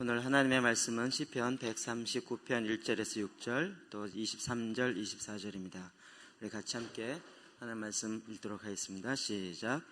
오늘 하나님의 말씀은 시편 139편 1절에서 6절 또 23절 24절입니다. 우리 같이 함께 하나님 말씀 읽도록 하겠습니다. 시작.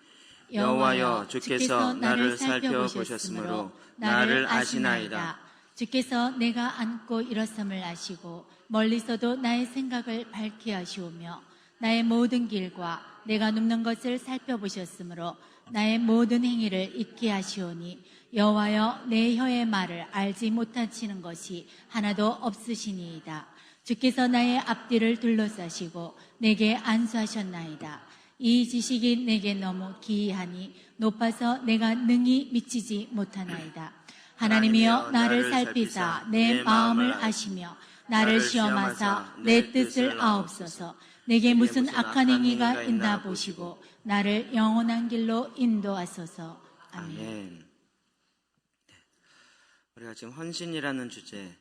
여호와여, 주께서 나를 살펴보셨으므로 나를 아시나이다. 주께서 내가 앉고 일어섬을 아시고 멀리서도 나의 생각을 밝히 하시오며 나의 모든 길과 내가 눕는 것을 살펴보셨으므로 나의 모든 행위를 잊게 하시오니 여호와여, 내 혀의 말을 알지 못하시는 것이 하나도 없으시니이다. 주께서 나의 앞뒤를 둘러싸시고 내게 안수하셨나이다. 이 지식이 내게 너무 기이하니 높아서 내가 능히 미치지 못하나이다. 하나님이여, 나를 살피사 내 마음을 아시며 나를 시험하사 내 뜻을 아옵소서. 내게 무슨 악한 행위가 있나 보시고 나를 영원한 길로 인도하소서. 아멘. 우리가 지금 헌신이라는 주제,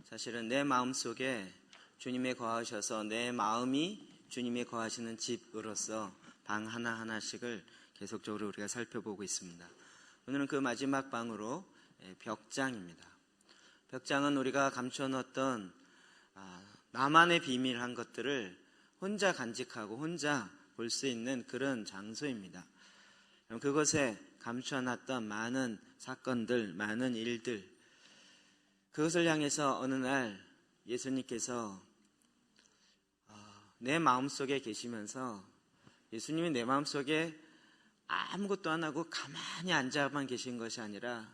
사실은 내 마음속에 주님이 거하셔서 내 마음이 주님이 거하시는 집으로서 방 하나하나씩을 계속적으로 우리가 살펴보고 있습니다. 오늘은 그 마지막 방으로 벽장입니다. 벽장은 우리가 감춰놓았던 나만의 비밀한 것들을 혼자 간직하고 혼자 볼 수 있는 그런 장소입니다. 그것에 감춰놨던 많은 사건들, 많은 일들, 그것을 향해서 어느 날 예수님께서 내 마음속에 계시면서, 예수님이 내 마음속에 아무것도 안 하고 가만히 앉아만 계신 것이 아니라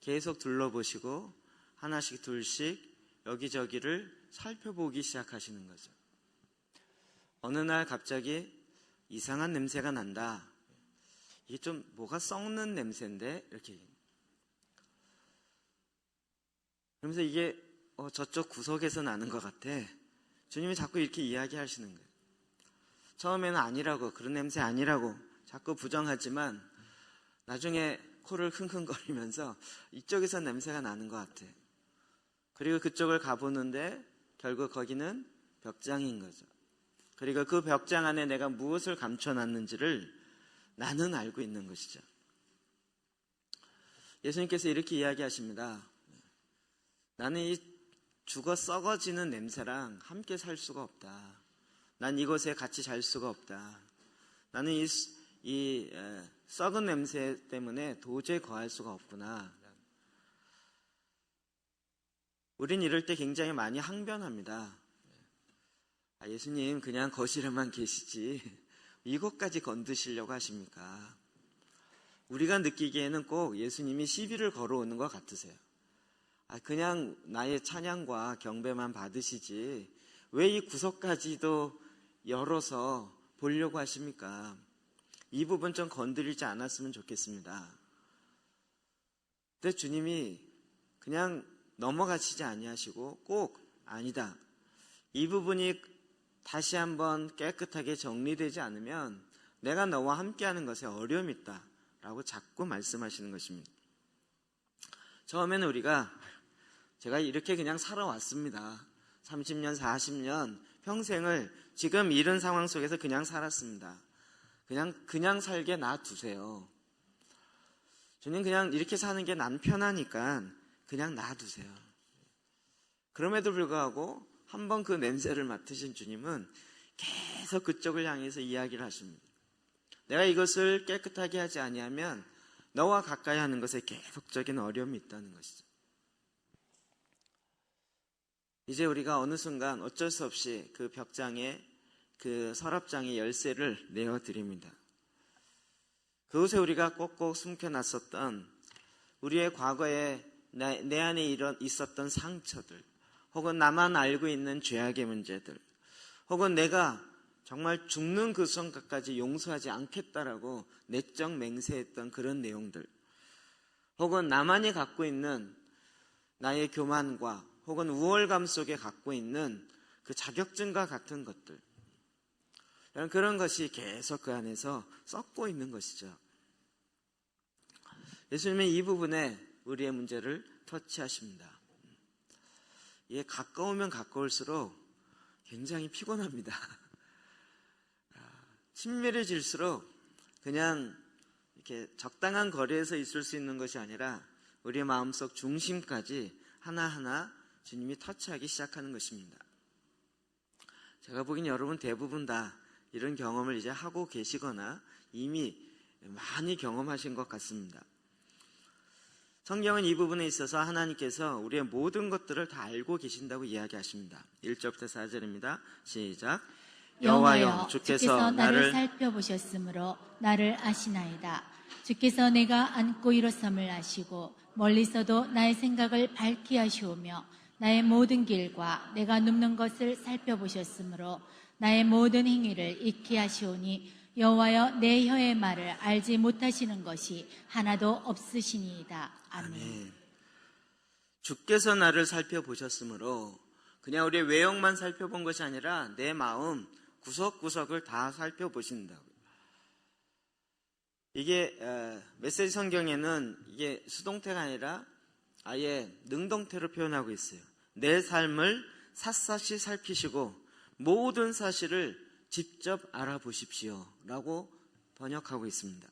계속 둘러보시고 하나씩 둘씩 여기저기를 살펴보기 시작하시는 거죠. 어느 날 갑자기 이상한 냄새가 난다. 이게 좀 뭐가 썩는 냄새인데 이렇게. 그러면서 이게 저쪽 구석에서 나는 것 같아. 주님이 자꾸 이렇게 이야기하시는 거예요. 처음에는 아니라고, 그런 냄새 아니라고 자꾸 부정하지만 나중에 코를 킁킁거리면서 이쪽에서 냄새가 나는 것 같아. 그리고 그쪽을 가보는데 결국 거기는 벽장인 거죠. 그리고 그 벽장 안에 내가 무엇을 감춰놨는지를 나는 알고 있는 것이죠. 예수님께서 이렇게 이야기하십니다. 나는 이 죽어 썩어지는 냄새랑 함께 살 수가 없다. 난 이곳에 같이 잘 수가 없다. 나는 이 썩은 냄새 때문에 도저히 거할 수가 없구나. 우린 이럴 때 굉장히 많이 항변합니다. 예수님, 그냥 거실에만 계시지 이것까지 건드시려고 하십니까? 우리가 느끼기에는 꼭 예수님이 시비를 걸어오는 것 같으세요. 그냥 나의 찬양과 경배만 받으시지 왜 이 구석까지도 열어서 보려고 하십니까? 이 부분 좀 건드리지 않았으면 좋겠습니다. 근데 주님이 그냥 넘어가시지 아니하시고 꼭 아니다. 이 부분이 다시 한번 깨끗하게 정리되지 않으면 내가 너와 함께하는 것에 어려움이 있다 라고 자꾸 말씀하시는 것입니다. 처음에는 제가 이렇게 그냥 살아왔습니다. 30년, 40년 평생을 지금 이런 상황 속에서 그냥 살았습니다. 그냥 살게 놔두세요. 주님, 그냥 이렇게 사는 게 난 편하니까 그냥 놔두세요. 그럼에도 불구하고 한번 그 냄새를 맡으신 주님은 계속 그쪽을 향해서 이야기를 하십니다. 내가 이것을 깨끗하게 하지 아니하면 너와 가까이 하는 것에 계속적인 어려움이 있다는 것이죠. 이제 우리가 어느 순간 어쩔 수 없이 그 벽장에, 그 서랍장의 열쇠를 내어드립니다. 그곳에 우리가 꼭꼭 숨겨놨었던 우리의 과거에 내 안에 있었던 상처들, 혹은 나만 알고 있는 죄악의 문제들, 혹은 내가 정말 죽는 그 순간까지 용서하지 않겠다라고 내적 맹세했던 그런 내용들, 혹은 나만이 갖고 있는 나의 교만과 혹은 우월감 속에 갖고 있는 그 자격증과 같은 것들, 그런 것이 계속 그 안에서 썩고 있는 것이죠. 예수님은 이 부분에 우리의 문제를 터치하십니다. 이게 가까우면 가까울수록 굉장히 피곤합니다. 친밀해질수록 그냥 이렇게 적당한 거리에서 있을 수 있는 것이 아니라 우리의 마음속 중심까지 하나하나 주님이 터치하기 시작하는 것입니다. 제가 보기엔 여러분 대부분 다 이런 경험을 이제 하고 계시거나 이미 많이 경험하신 것 같습니다. 성경은 이 부분에 있어서 하나님께서 우리의 모든 것들을 다 알고 계신다고 이야기하십니다. 1절부터 4절입니다. 시작. 여호와여 주께서 나를 살펴보셨으므로 나를 아시나이다. 주께서 내가 앉고 일어섬을 아시고 멀리서도 나의 생각을 밝히 하시오며 나의 모든 길과 내가 눕는 것을 살펴보셨으므로 나의 모든 행위를 익히 하시오니 여호와여 내 혀의 말을 알지 못하시는 것이 하나도 없으시니이다. 아멘. 주께서 나를 살펴보셨으므로 그냥 우리의 외형만 살펴본 것이 아니라 내 마음 구석구석을 다 살펴보신다고요. 이게 메시지 성경에는 이게 수동태가 아니라 아예 능동태로 표현하고 있어요. 내 삶을 샅샅이 살피시고 모든 사실을 직접 알아보십시오 라고 번역하고 있습니다.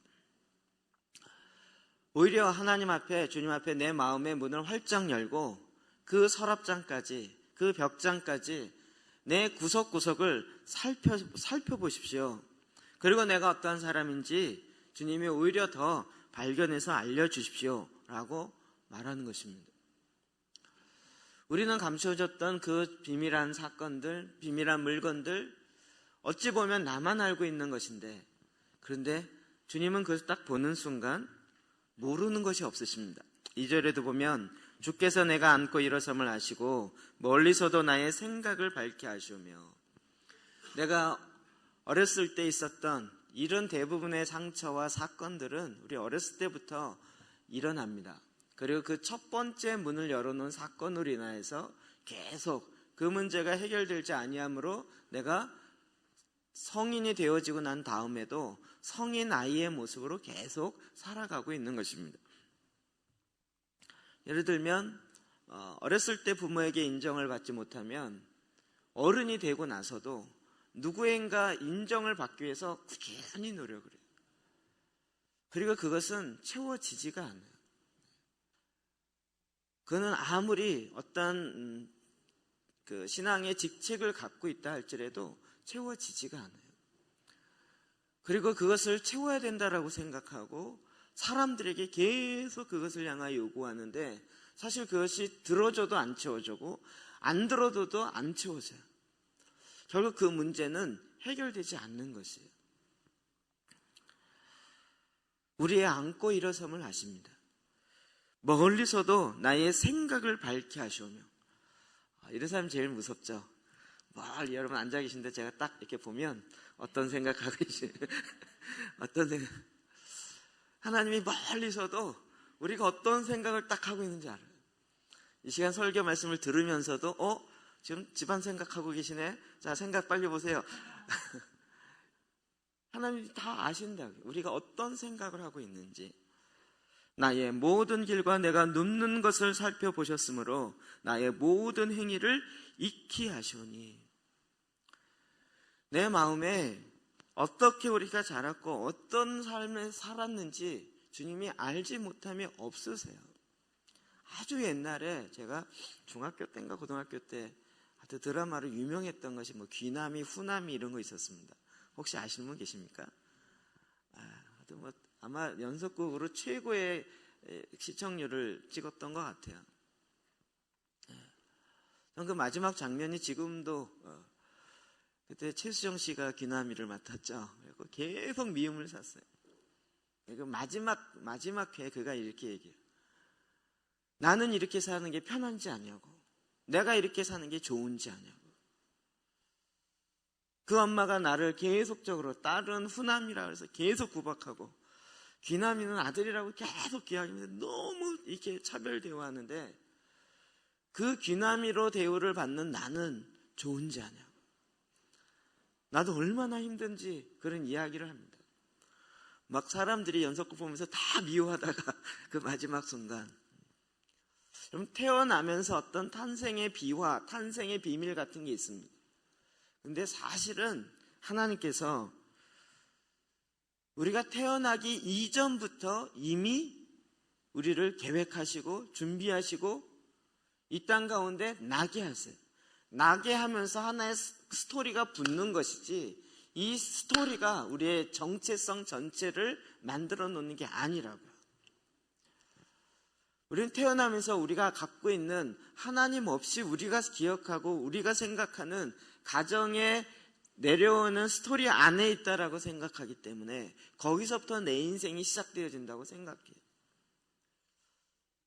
오히려 하나님 앞에, 주님 앞에 내 마음의 문을 활짝 열고 그 서랍장까지, 그 벽장까지 내 구석구석을 살펴보십시오. 그리고 내가 어떠한 사람인지 주님이 오히려 더 발견해서 알려주십시오 라고 말하는 것입니다. 우리는 감춰졌던 그 비밀한 사건들, 비밀한 물건들, 어찌 보면 나만 알고 있는 것인데, 그런데 주님은 그것을 딱 보는 순간 모르는 것이 없으십니다. 2절에도 보면 주께서 내가 앉고 일어섬을 아시고 멀리서도 나의 생각을 밝게 하시오며, 내가 어렸을 때 있었던 이런 대부분의 상처와 사건들은 우리 어렸을 때부터 일어납니다. 그리고 그 첫 번째 문을 열어놓은 사건으로 인하여서 계속 그 문제가 해결되지 아니하므로 내가 성인이 되어지고 난 다음에도 성인 아이의 모습으로 계속 살아가고 있는 것입니다. 예를 들면 어렸을 때 부모에게 인정을 받지 못하면 어른이 되고 나서도 누구인가 인정을 받기 위해서 꾸준히 노력을 해요. 그리고 그것은 채워지지가 않아요. 그는 아무리 어떤 그 신앙의 직책을 갖고 있다 할지라도 채워지지가 않아요. 그리고 그것을 채워야 된다라고 생각하고 사람들에게 계속 그것을 향하여 요구하는데 사실 그것이 들어줘도 안 채워지고 안 들어줘도 안 채워져요. 결국 그 문제는 해결되지 않는 것이에요. 우리의 앉고 일어섬을 아십니다. 멀리서도 나의 생각을 밝게 하시오며. 이런 사람이 제일 무섭죠. 멀리 여러분 앉아 계신데 제가 딱 이렇게 보면 어떤 생각하고 계시나요? 어떤 생각? 하나님이 멀리서도 우리가 어떤 생각을 딱 하고 있는지 알아요. 이 시간 설교 말씀을 들으면서도 지금 집안 생각하고 계시네. 자, 생각 빨리 보세요. 하나님이 다 아신다고요. 우리가 어떤 생각을 하고 있는지. 나의 모든 길과 내가 눕는 것을 살펴보셨으므로 나의 모든 행위를 익히 하시오니. 내 마음에 어떻게 우리가 자랐고 어떤 삶을 살았는지 주님이 알지 못함이 없으세요. 아주 옛날에 제가 중학교 때인가 고등학교 때 드라마로 유명했던 것이 귀남이, 후남이 이런 거 있었습니다. 혹시 아시는 분 계십니까? 아마 연속극으로 최고의 시청률을 찍었던 것 같아요. 전 그 마지막 장면이 지금도 그때 최수정 씨가 귀남이를 맡았죠. 그리고 계속 미움을 샀어요. 그 마지막 회에 그가 이렇게 얘기해요. 나는 이렇게 사는 게 편한지 아냐고. 내가 이렇게 사는 게 좋은지 아냐고. 그 엄마가 나를 계속적으로 딸은 후남이라 해서 계속 구박하고 귀남이는 아들이라고 계속 기하는데 너무 이렇게 차별 대우하는데 그 귀남이로 대우를 받는 나는 좋은지 아냐고. 나도 얼마나 힘든지 그런 이야기를 합니다. 막 사람들이 연속극 보면서 다 미워하다가 그 마지막 순간. 그럼 태어나면서 어떤 탄생의 비화, 탄생의 비밀 같은 게 있습니다. 근데 사실은 하나님께서 우리가 태어나기 이전부터 이미 우리를 계획하시고 준비하시고 이 땅 가운데 나게 하세요. 나게 하면서 하나의 스토리가 붙는 것이지 이 스토리가 우리의 정체성 전체를 만들어 놓는 게 아니라고요. 우리는 태어나면서 우리가 갖고 있는 하나님 없이 우리가 기억하고 우리가 생각하는 가정에 내려오는 스토리 안에 있다라고 생각하기 때문에 거기서부터 내 인생이 시작되어진다고 생각해요.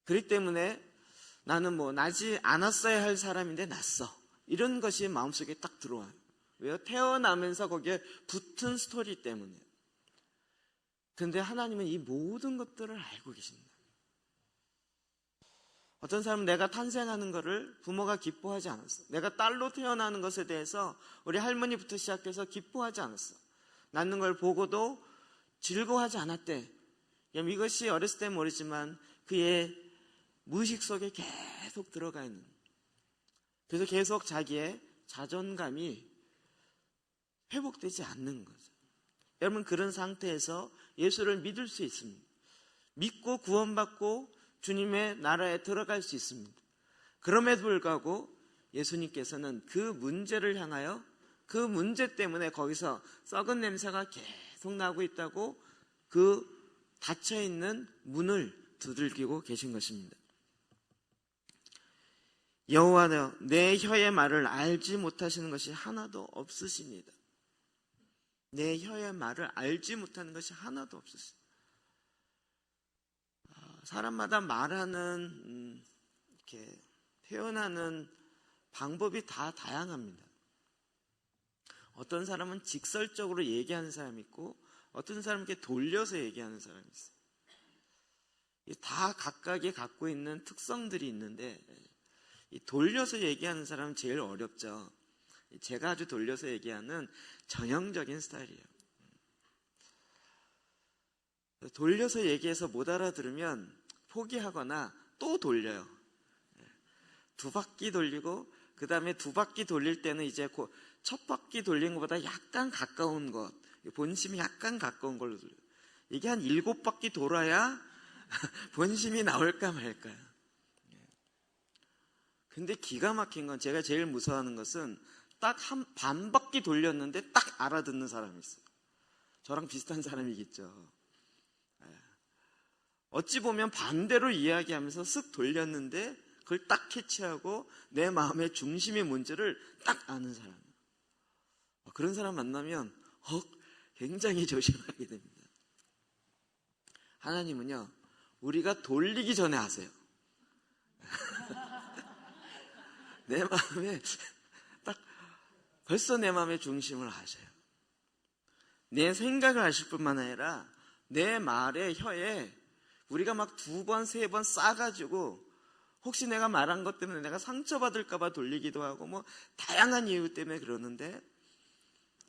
그렇기 때문에 나는 나지 않았어야 할 사람인데 났어. 이런 것이 마음속에 딱 들어와요. 왜요? 태어나면서 거기에 붙은 스토리 때문에. 그런데 하나님은 이 모든 것들을 알고 계신다. 어떤 사람은 내가 탄생하는 것을 부모가 기뻐하지 않았어. 내가 딸로 태어나는 것에 대해서 우리 할머니부터 시작해서 기뻐하지 않았어. 낳는 걸 보고도 즐거워하지 않았대. 이것이 어렸을 때 모르지만 그의 무의식 속에 계속 들어가 있는. 그래서 계속 자기의 자존감이 회복되지 않는 거죠. 여러분 그런 상태에서 예수를 믿을 수 있습니다. 믿고 구원받고 주님의 나라에 들어갈 수 있습니다. 그럼에도 불구하고 예수님께서는 그 문제를 향하여 그 문제 때문에 거기서 썩은 냄새가 계속 나고 있다고 그 닫혀있는 문을 두들기고 계신 것입니다. 여호와여 내 혀의 말을 알지 못하시는 것이 하나도 없으십니다. 내 혀의 말을 알지 못하는 것이 하나도 없으십니다. 사람마다 말하는 이렇게 표현하는 방법이 다 다양합니다. 어떤 사람은 직설적으로 얘기하는 사람이 있고 어떤 사람은 이렇게 돌려서 얘기하는 사람이 있어요. 다 각각이 갖고 있는 특성들이 있는데 이 돌려서 얘기하는 사람은 제일 어렵죠. 제가 아주 돌려서 얘기하는 전형적인 스타일이에요. 돌려서 얘기해서 못 알아들으면 포기하거나 또 돌려요. 두 바퀴 돌리고 그 다음에 두 바퀴 돌릴 때는 이제 첫 바퀴 돌린 것보다 약간 가까운 것, 본심이 약간 가까운 걸로 돌려요. 이게 한 7바퀴 돌아야 본심이 나올까 말까요. 근데 기가 막힌 건 제가 제일 무서워하는 것은 딱 반 바퀴 돌렸는데 딱 알아듣는 사람이 있어요. 저랑 비슷한 사람이겠죠. 어찌 보면 반대로 이야기하면서 쓱 돌렸는데 그걸 딱 캐치하고 내 마음의 중심의 문제를 딱 아는 사람. 그런 사람 만나면 굉장히 조심하게 됩니다. 하나님은요, 우리가 돌리기 전에 아세요. 내 마음에 딱 벌써 내 마음의 중심을 아셔요. 내 생각을 아실 뿐만 아니라 내 말에 혀에 우리가 막 2번, 3번 싸가지고 혹시 내가 말한 것 때문에 내가 상처받을까봐 돌리기도 하고 다양한 이유 때문에 그러는데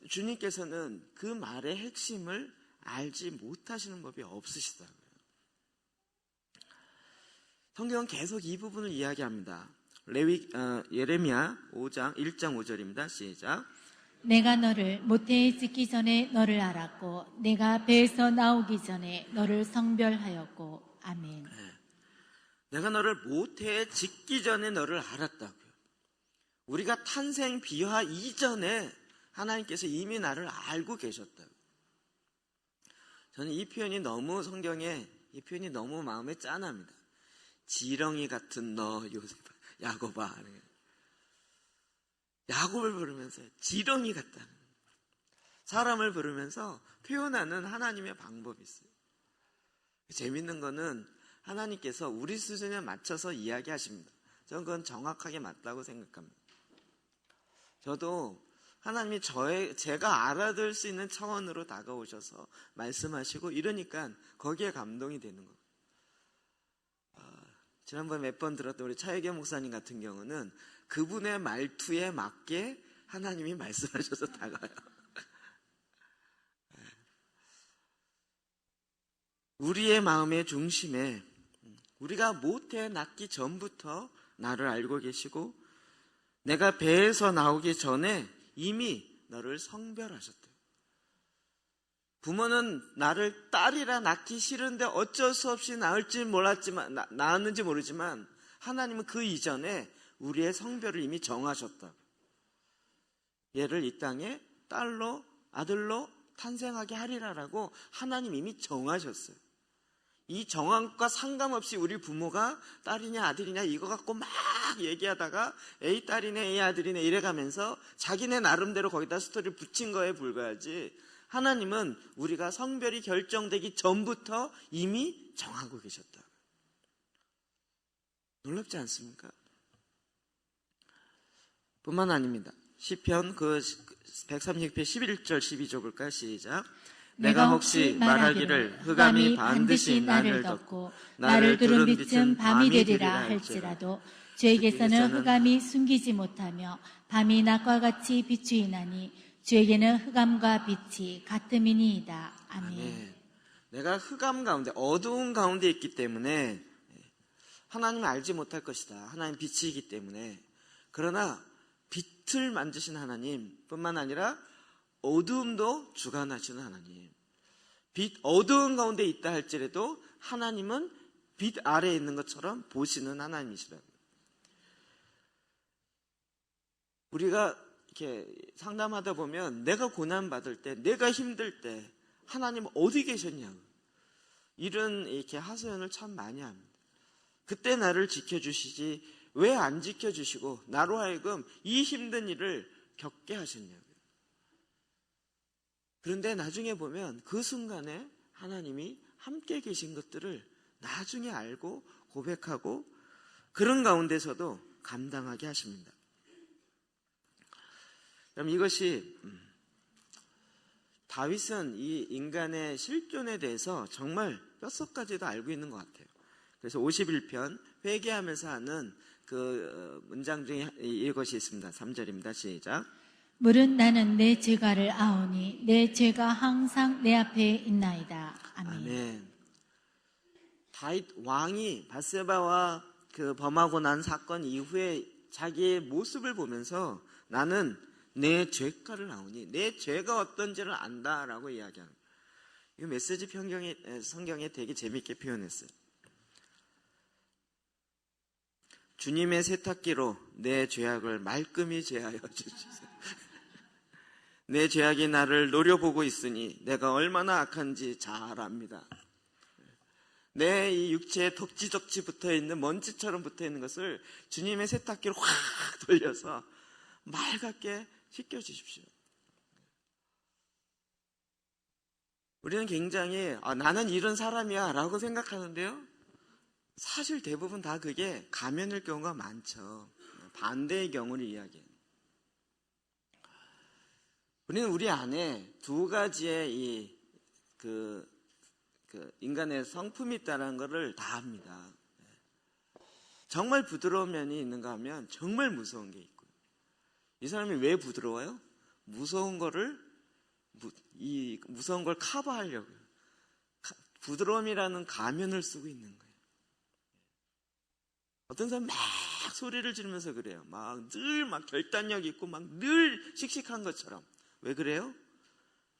주님께서는 그 말의 핵심을 알지 못하시는 법이 없으시다고요. 성경은 계속 이 부분을 이야기합니다. 예레미야 5장 1장 5절입니다. 시작. 내가 너를 모태에 짓기 전에 너를 알았고 내가 배에서 나오기 전에 너를 성별하였고. 아멘. 내가 너를 모태에 짓기 전에 너를 알았다고요. 우리가 탄생 비화 이전에 하나님께서 이미 나를 알고 계셨다고요. 저는 이 표현이 너무 성경에 이 표현이 너무 마음에 짠합니다. 지렁이 같은 너 야곱아. 야곱을 부르면서 지렁이 같다는 사람을 부르면서 표현하는 하나님의 방법이 있어요. 재밌는 거는 하나님께서 우리 수준에 맞춰서 이야기하십니다. 저는 그건 정확하게 맞다고 생각합니다. 저도 하나님이 제가 알아들 수 있는 차원으로 다가오셔서 말씀하시고 이러니까 거기에 감동이 되는 거예요. 지난번에 몇 번 들었던 우리 차혜경 목사님 같은 경우는 그분의 말투에 맞게 하나님이 말씀하셔서 다가요. 우리의 마음의 중심에 우리가 모태에 낳기 전부터 나를 알고 계시고 내가 배에서 나오기 전에 이미 너를 성별하셨대요. 부모는 나를 딸이라 낳기 싫은데 어쩔 수 없이 낳았는지 모르지만 하나님은 그 이전에 우리의 성별을 이미 정하셨다. 얘를 이 땅에 딸로 아들로 탄생하게 하리라라고 하나님 이미 정하셨어요. 이 정황과 상관없이 우리 부모가 딸이냐 아들이냐 이거 갖고 막 얘기하다가 A 딸이네 A 아들이네 이래가면서 자기네 나름대로 거기다 스토리를 붙인 거에 불과하지, 하나님은 우리가 성별이 결정되기 전부터 이미 정하고 계셨다. 놀랍지 않습니까? 뿐만 아닙니다. 시편 136편 11절 12절 볼까요? 시작. 내가 혹시 말하기를 흑암이 반드시 나를 덮고 나를 두른 빛은 밤이 되리라 할지라도 주에게서는 흑암이 숨기지 못하며 밤이 낮과 같이 비추이나니 주에게는 흑암과 빛이 같음이니이다. 아멘. 내가 흑암 가운데 어두운 가운데 있기 때문에 하나님을 알지 못할 것이다. 하나님 빛이기 때문에. 그러나 빛을 만드신 하나님 뿐만 아니라 어두움도 주관하시는 하나님, 어두운 가운데 있다 할지라도 하나님은 빛 아래에 있는 것처럼 보시는 하나님이시라고요. 우리가 이렇게 상담하다 보면 내가 고난받을 때, 내가 힘들 때 하나님 어디 계셨냐고 이런 이렇게 하소연을 참 많이 합니다. 그때 나를 지켜주시지 왜 안 지켜주시고 나로 하여금 이 힘든 일을 겪게 하셨냐고요. 그런데 나중에 보면 그 순간에 하나님이 함께 계신 것들을 나중에 알고 고백하고 그런 가운데서도 감당하게 하십니다. 그럼 이것이 다윗은 이 인간의 실존에 대해서 정말 뼛속까지도 알고 있는 것 같아요. 그래서 51편 회개하면서 하는 그 문장 중에 이것이 있습니다. 3절입니다. 시작. 물은 나는 내 죄가를 아오니 내 죄가 항상 내 앞에 있나이다. 아멘. 아멘. 다윗 왕이 바세바와 그 범하고 난 사건 이후에 자기의 모습을 보면서 나는 내 죄가를 아오니 내 죄가 어떤지를 안다라고 이야기합니다. 이 메시지 성경에 되게 재밌게 표현했어요. 주님의 세탁기로 내 죄악을 말끔히 제하여 주시소. 내 죄악이 나를 노려보고 있으니 내가 얼마나 악한지 잘 압니다. 내 이 육체에 덕지덕지 붙어있는 먼지처럼 붙어있는 것을 주님의 세탁기로 확 돌려서 맑게 씻겨주십시오. 우리는 굉장히 나는 이런 사람이야 라고 생각하는데요, 사실 대부분 다 그게 가면일 경우가 많죠. 반대의 경우를 이야기해요. 우리는 우리 안에 두 가지의 인간의 성품이 있다는 것을 다 압니다. 정말 부드러운 면이 있는가 하면 정말 무서운 게 있고요. 이 사람이 왜 부드러워요? 무서운 걸 커버하려고요. 부드러움이라는 가면을 쓰고 있는 거예요. 어떤 사람 막 소리를 지르면서 그래요. 늘 결단력 있고 늘 씩씩한 것처럼. 왜 그래요?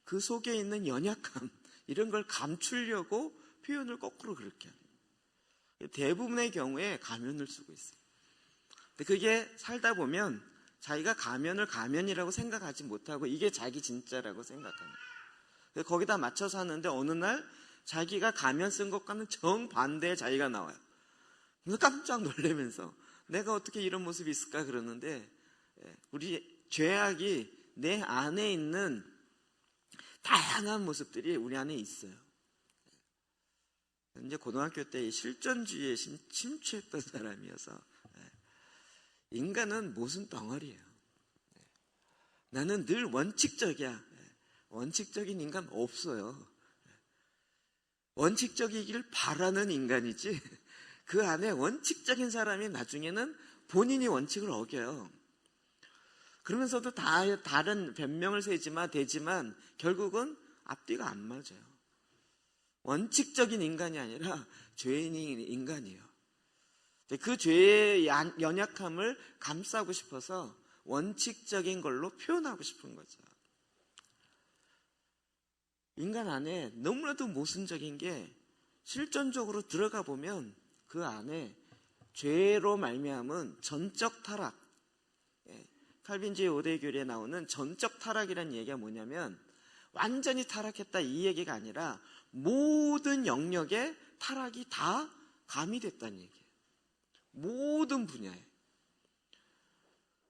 그 속에 있는 연약함, 이런 걸 감추려고 표현을 거꾸로 그렇게 합니다. 대부분의 경우에 가면을 쓰고 있어요. 근데 그게 살다 보면 자기가 가면을 가면이라고 생각하지 못하고 이게 자기 진짜라고 생각합니다. 거기다 맞춰서 하는데 어느 날 자기가 가면 쓴 것과는 정반대의 자기가 나와요. 그래서 깜짝 놀라면서 내가 어떻게 이런 모습이 있을까 그러는데, 우리 죄악이 내 안에 있는 다양한 모습들이 우리 안에 있어요. 이제 고등학교 때 실존주의에 침투했던 사람이어서, 인간은 모순 덩어리예요. 나는 늘 원칙적이야. 원칙적인 인간 없어요. 원칙적이길 바라는 인간이지, 그 안에 원칙적인 사람이 나중에는 본인이 원칙을 어겨요. 그러면서도 다른 변명을 대지만 결국은 앞뒤가 안 맞아요. 원칙적인 인간이 아니라 죄인인 인간이에요. 그 죄의 연약함을 감싸고 싶어서 원칙적인 걸로 표현하고 싶은 거죠. 인간 안에 너무나도 모순적인 게 실전적으로 들어가 보면 그 안에 죄로 말미암은 전적 타락, 칼빈주의 5대 교리에 나오는 전적 타락이라는 얘기가 뭐냐면 완전히 타락했다 이 얘기가 아니라 모든 영역에 타락이 다 가미됐다는 얘기예요. 모든 분야에.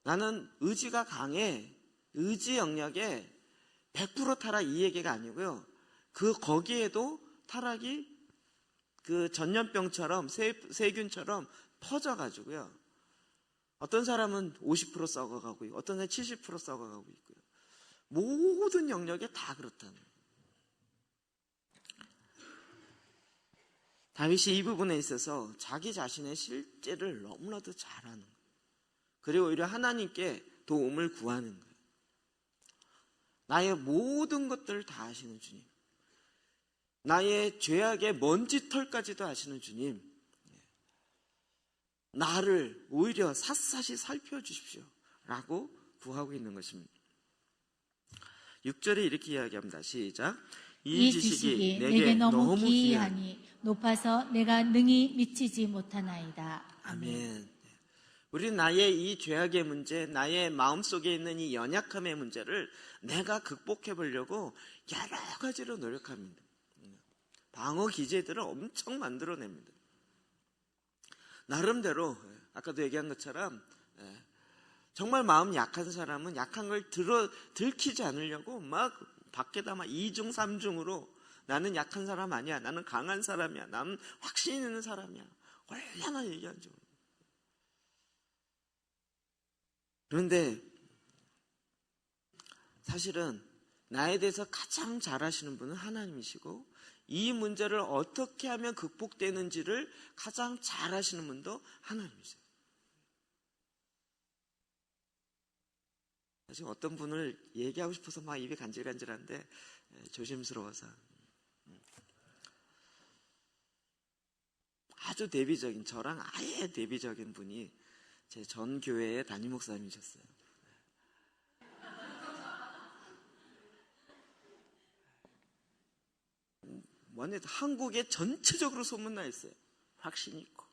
나는 의지가 강해, 의지 영역에 100% 타락 이 얘기가 아니고요. 거기에도 타락이 그 전염병처럼 세균처럼 퍼져가지고요. 어떤 사람은 50% 썩어가고 있고 어떤 사람은 70% 썩어가고 있고요. 모든 영역에 다 그렇다는 거예요. 다윗이 이 부분에 있어서 자기 자신의 실제를 너무나도 잘하는 거예요. 그리고 오히려 하나님께 도움을 구하는 거예요. 나의 모든 것들을 다 아시는 주님, 나의 죄악의 먼지털까지도 아시는 주님, 나를 오히려 샅샅이 살펴주십시오 라고 구하고 있는 것입니다. 6절에 이렇게 이야기합니다. 시작. 이 지식이 내게 너무 기이하니 높아서 내가 능히 미치지 못하나이다. 아멘. 우리는 나의 이 죄악의 문제, 나의 마음속에 있는 이 연약함의 문제를 내가 극복해 보려고 여러 가지로 노력합니다. 방어 기제들을 엄청 만들어냅니다. 나름대로 아까도 얘기한 것처럼 정말 마음 약한 사람은 약한 걸 들키지 않으려고 막 밖에다 막 2중 3중으로 나는 약한 사람 아니야, 나는 강한 사람이야, 나는 확신 있는 사람이야 얼마나 얘기하죠. 그런데 사실은 나에 대해서 가장 잘 아시는 분은 하나님이시고 이 문제를 어떻게 하면 극복되는지를 가장 잘 아시는 분도 하나님이세요. 지금 어떤 분을 얘기하고 싶어서 막 입이 간질간질한데 조심스러워서. 아주 대비적인, 저랑 아예 대비적인 분이 제 전 교회의 담임 목사님이셨어요. 완전 한국에 전체적으로 소문나 있어요. 확신 있고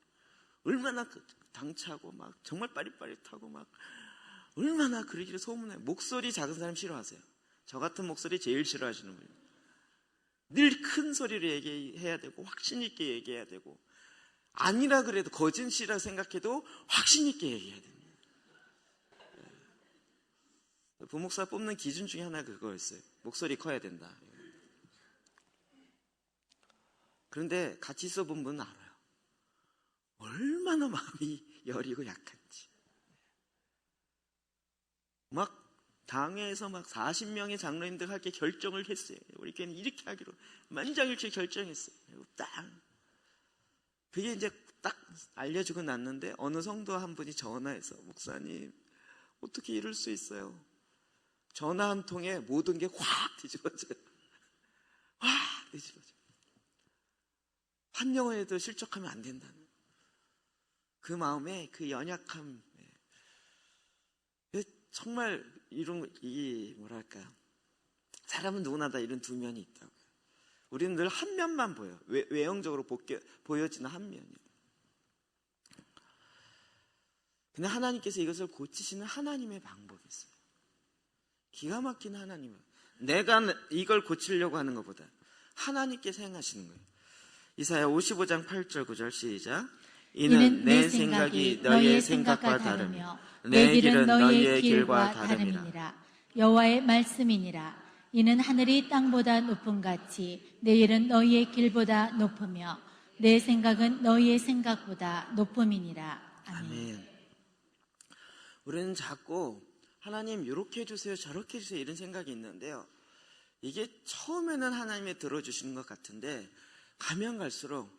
얼마나 당차고 막 정말 빠릿빠릿하고 막 얼마나 그러기를 소문나요. 목소리 작은 사람 싫어하세요. 저 같은 목소리 제일 싫어하시는 분이에요. 늘 큰 소리로 얘기해야 되고 확신 있게 얘기해야 되고 아니라 그래도 거짓이라 생각해도 확신 있게 얘기해야 됩니다. 부목사 뽑는 기준 중에 하나가 그거였어요. 목소리 커야 된다. 그런데 같이 있어본 분은 알아요. 얼마나 마음이 여리고 약한지. 막 당회에서 막 40명의 장로님들 할게 결정을 했어요. 우리 교회는 이렇게 하기로 만장일치 결정했어요. 그리고 딱 그게 이제 딱 알려주고 났는데 어느 성도 한 분이 전화해서 목사님 어떻게 이럴 수 있어요? 전화 한 통에 모든 게 확 뒤집어져요. 확 뒤집어져요. 한 영혼에도 실족하면 안 된다는 그 마음에 그 연약함, 정말 이런 뭐랄까, 사람은 누구나 다 이런 두 면이 있다고요. 우리는 늘 한 면만 보여. 외형적으로 보여지는 한 면이에요. 근데 하나님께서 이것을 고치시는 하나님의 방법이 있어요. 기가 막힌 하나님은 내가 이걸 고치려고 하는 것보다 하나님께서 행하시는 거예요. 이사야 55장 8절 9절 시작. 이는 내 생각이 너희의 생각과 다르며 내 길은 너희의 길과 다름이라. 여호와의 말씀이니라. 이는 하늘이 땅보다 높음 같이 내 일은 너희의 길보다 높으며 내 생각은 너희의 생각보다 높음이니라. 아멘. 우리는 자꾸 하나님 이렇게 해주세요 저렇게 해주세요 이런 생각이 있는데요, 이게 처음에는 하나님이 들어주시는 것 같은데 가면 갈수록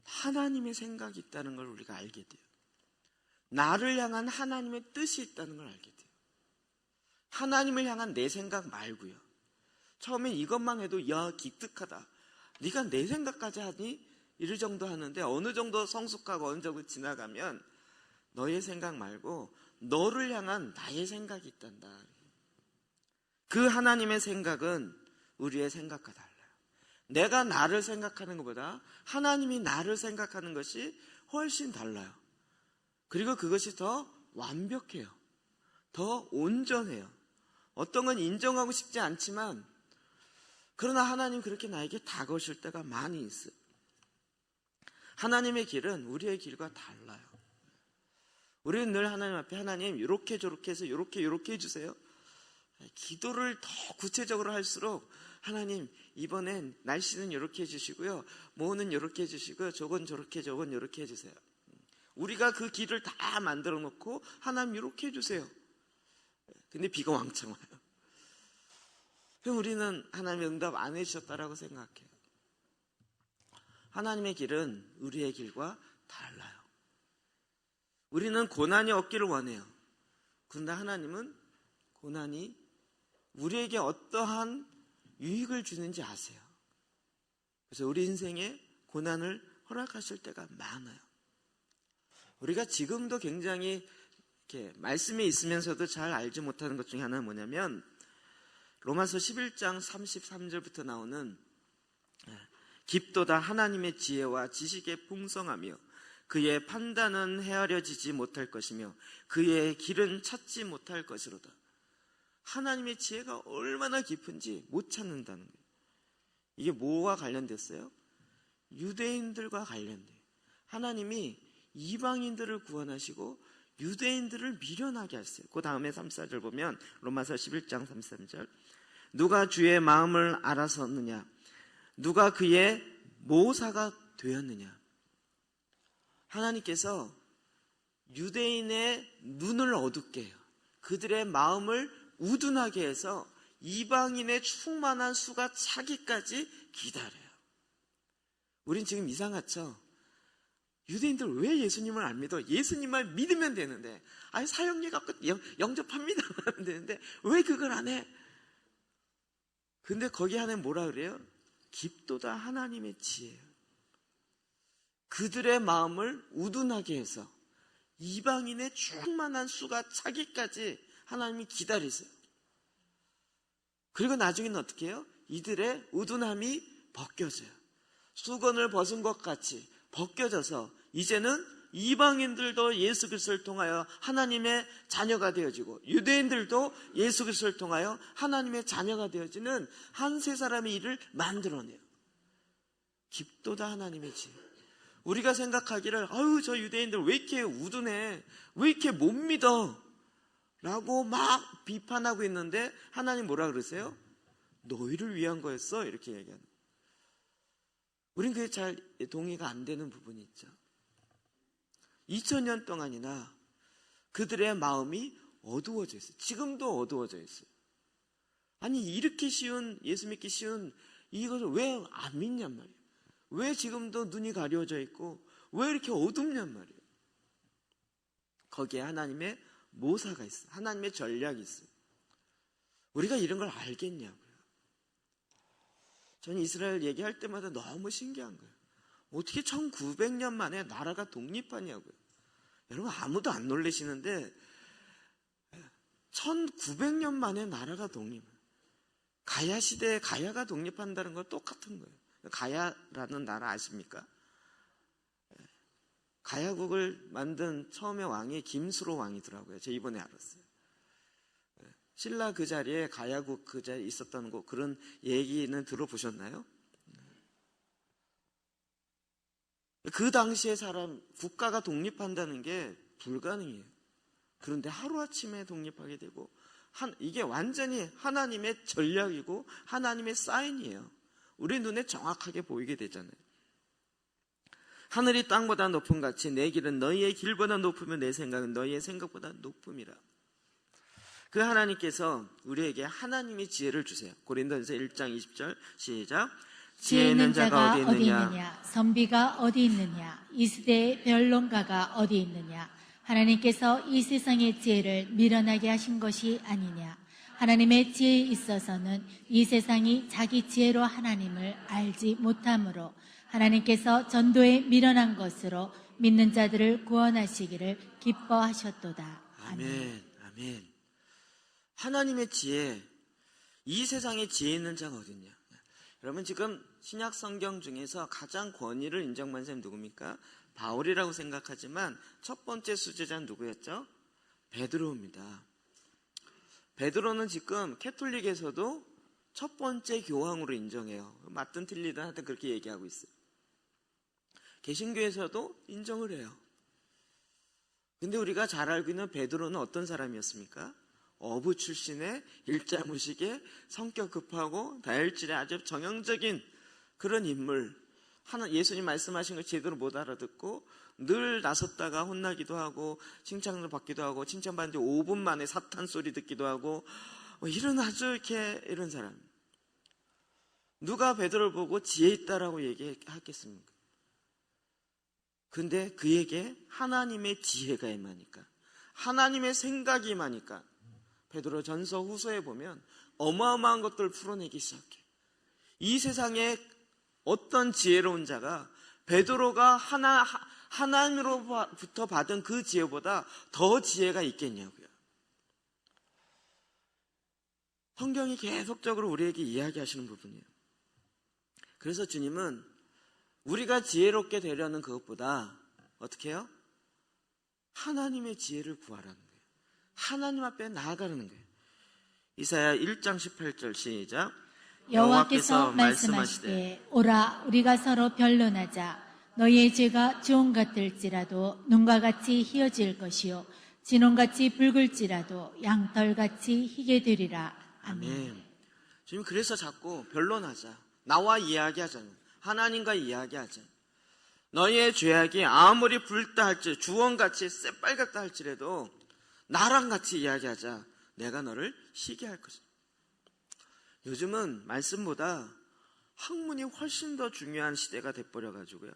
하나님의 생각이 있다는 걸 우리가 알게 돼요. 나를 향한 하나님의 뜻이 있다는 걸 알게 돼요. 하나님을 향한 내 생각 말고요. 처음엔 이것만 해도 야 기특하다, 네가 내 생각까지 하니? 이럴 정도 하는데 어느 정도 성숙하고 어느 정도 지나가면 너의 생각 말고 너를 향한 나의 생각이 있단다. 그 하나님의 생각은 우리의 생각과 달라요. 내가 나를 생각하는 것보다 하나님이 나를 생각하는 것이 훨씬 달라요. 그리고 그것이 더 완벽해요. 더 온전해요. 어떤 건 인정하고 싶지 않지만 그러나 하나님 그렇게 나에게 다가오실 때가 많이 있어요. 하나님의 길은 우리의 길과 달라요. 우리는 늘 하나님 앞에 하나님 이렇게 저렇게 해서 이렇게 해주세요. 기도를 더 구체적으로 할수록 하나님 이번엔 날씨는 이렇게 해주시고요. 뭐는 이렇게 해주시고요. 저건 저렇게 저건 이렇게 해주세요. 우리가 그 길을 다 만들어 놓고 하나님 이렇게 해주세요. 근데 비가 왕창 와요. 그럼 우리는 하나님의 응답 안 해주셨다라고 생각해요. 하나님의 길은 우리의 길과 달라요. 우리는 고난이 없기를 원해요. 그런데 하나님은 고난이 우리에게 어떠한 유익을 주는지 아세요. 그래서 우리 인생에 고난을 허락하실 때가 많아요. 우리가 지금도 굉장히 이렇게 말씀에 있으면서도 잘 알지 못하는 것 중에 하나는 뭐냐면 로마서 11장 33절부터 나오는 깊도다 하나님의 지혜와 지식의 풍성하며 그의 판단은 헤아려지지 못할 것이며 그의 길은 찾지 못할 것이로다. 하나님의 지혜가 얼마나 깊은지 못 찾는다는 거예요. 이게 뭐와 관련됐어요? 유대인들과 관련돼요. 하나님이 이방인들을 구원하시고 유대인들을 미련하게 하셨어요. 그 다음에 3, 4절 보면 로마서 11장 3, 3절 누가 주의 마음을 알았었느냐 누가 그의 모사가 되었느냐. 하나님께서 유대인의 눈을 어둡게 해요. 그들의 마음을 우둔하게 해서 이방인의 충만한 수가 차기까지 기다려요. 우린 지금 이상하죠? 유대인들 왜 예수님을 안 믿어? 예수님만 믿으면 되는데 아니 사형리 갖고 영접합니다 하면 되는데 왜 그걸 안 해? 근데 거기 하나님 뭐라 그래요? 깊도다 하나님의 지혜예요. 그들의 마음을 우둔하게 해서 이방인의 충만한 수가 차기까지 하나님이 기다리세요. 그리고 나중에는 어떻게 해요? 이들의 우둔함이 벗겨져요. 수건을 벗은 것 같이 벗겨져서 이제는 이방인들도 예수 그리스도를 통하여 하나님의 자녀가 되어지고 유대인들도 예수 그리스도를 통하여 하나님의 자녀가 되어지는 한 세 사람의 일을 만들어내요. 깊도다 하나님의 지혜. 우리가 생각하기를 아유 저 유대인들 왜 이렇게 우둔해? 왜 이렇게 못 믿어? 라고 막 비판하고 있는데 하나님 뭐라 그러세요? 너희를 위한 거였어 이렇게 얘기하는. 우린 그게 잘 동의가 안 되는 부분이 있죠. 2000년 동안이나 그들의 마음이 어두워져 있어요. 지금도 어두워져 있어요. 아니 이렇게 쉬운 예수 믿기 쉬운 이것을 왜 안 믿냔 말이에요. 왜 지금도 눈이 가려져 있고 왜 이렇게 어둡냔 말이에요. 거기에 하나님의 모사가 있어요. 하나님의 전략이 있어요. 우리가 이런 걸 알겠냐고요. 저는 이스라엘 얘기할 때마다 너무 신기한 거예요. 어떻게 1900년 만에 나라가 독립하냐고요. 여러분 아무도 안 놀라시는데 1900년 만에 나라가 독립. 가야 시대에 가야가 독립한다는 건 똑같은 거예요. 가야라는 나라 아십니까? 가야국을 만든 처음에 왕이 김수로 왕이더라고요. 제가 이번에 알았어요. 신라 그 자리에 가야국 그 자리에 있었다는 거 그런 얘기는 들어보셨나요? 그 당시에 국가가 독립한다는 게 불가능해요. 그런데 하루아침에 독립하게 되고 이게 완전히 하나님의 전략이고 하나님의 사인이에요. 우리 눈에 정확하게 보이게 되잖아요. 하늘이 땅보다 높음 같이 내 길은 너희의 길보다 높으며 내 생각은 너희의 생각보다 높음이라. 그 하나님께서 우리에게 하나님의 지혜를 주세요. 고린도전서 1장 20절 시작. 지혜 있는 자가 어디 있느냐? 선비가 어디 있느냐? 이 시대의 변론가가 어디 있느냐? 하나님께서 이 세상의 지혜를 미련하게 하신 것이 아니냐? 하나님의 지혜에 있어서는 이 세상이 자기 지혜로 하나님을 알지 못하므로 하나님께서 전도에 미련한 것으로 믿는 자들을 구원하시기를 기뻐하셨도다. 아멘. 아멘. 하나님의 지혜, 이 세상에 지혜 있는 자가 어딨냐? 여러분 지금 신약 성경 중에서 가장 권위를 인정받는 사람이 누굽니까? 바울이라고 생각하지만 첫 번째 수제자는 누구였죠? 베드로입니다. 베드로는 지금 캐톨릭에서도 첫 번째 교황으로 인정해요. 맞든 틀리든 하여튼 그렇게 얘기하고 있어요. 개신교에서도 인정을 해요. 근데 우리가 잘 알고 있는 베드로는 어떤 사람이었습니까? 어부 출신의 일자무식의 성격 급하고 다혈질의 아주 정형적인 그런 인물. 예수님 말씀하신 걸 제대로 못 알아듣고 늘 나섰다가 혼나기도 하고 칭찬을 받기도 하고 칭찬받은 지 5분 만에 사탄 소리 듣기도 하고 이런 아주 이런 사람. 누가 베드로를 보고 지혜 있다라고 얘기하겠습니까? 근데 그에게 하나님의 지혜가 임하니까, 하나님의 생각이 임하니까 베드로 전서 후서에 보면 어마어마한 것들을 풀어내기 시작해. 이 세상에 어떤 지혜로운 자가 베드로가 하나님으로부터 받은 그 지혜보다 더 지혜가 있겠냐고요. 성경이 계속적으로 우리에게 이야기하시는 부분이에요. 그래서 주님은 우리가 지혜롭게 되려는 그것보다 어떻게 해요? 하나님의 지혜를 구하라는 거예요. 하나님 앞에 나아가는 거예요. 이사야 1장 18절 시작. 여호와께서 말씀하시되 오라 우리가 서로 변론하자. 너희의 죄가 주홍 같을지라도 눈과 같이 희어질 것이요 진홍같이 붉을지라도 양털같이 희게 되리라. 아멘. 주님 그래서 자꾸 변론하자. 나와 이야기하자는, 하나님과 이야기하자. 너희의 죄악이 아무리 붉다 할지 주홍같이 새빨갛다 할지라도 나랑 같이 이야기하자. 내가 너를 희게 할 것이다. 요즘은 말씀보다 학문이 훨씬 더 중요한 시대가 돼버려가지고요.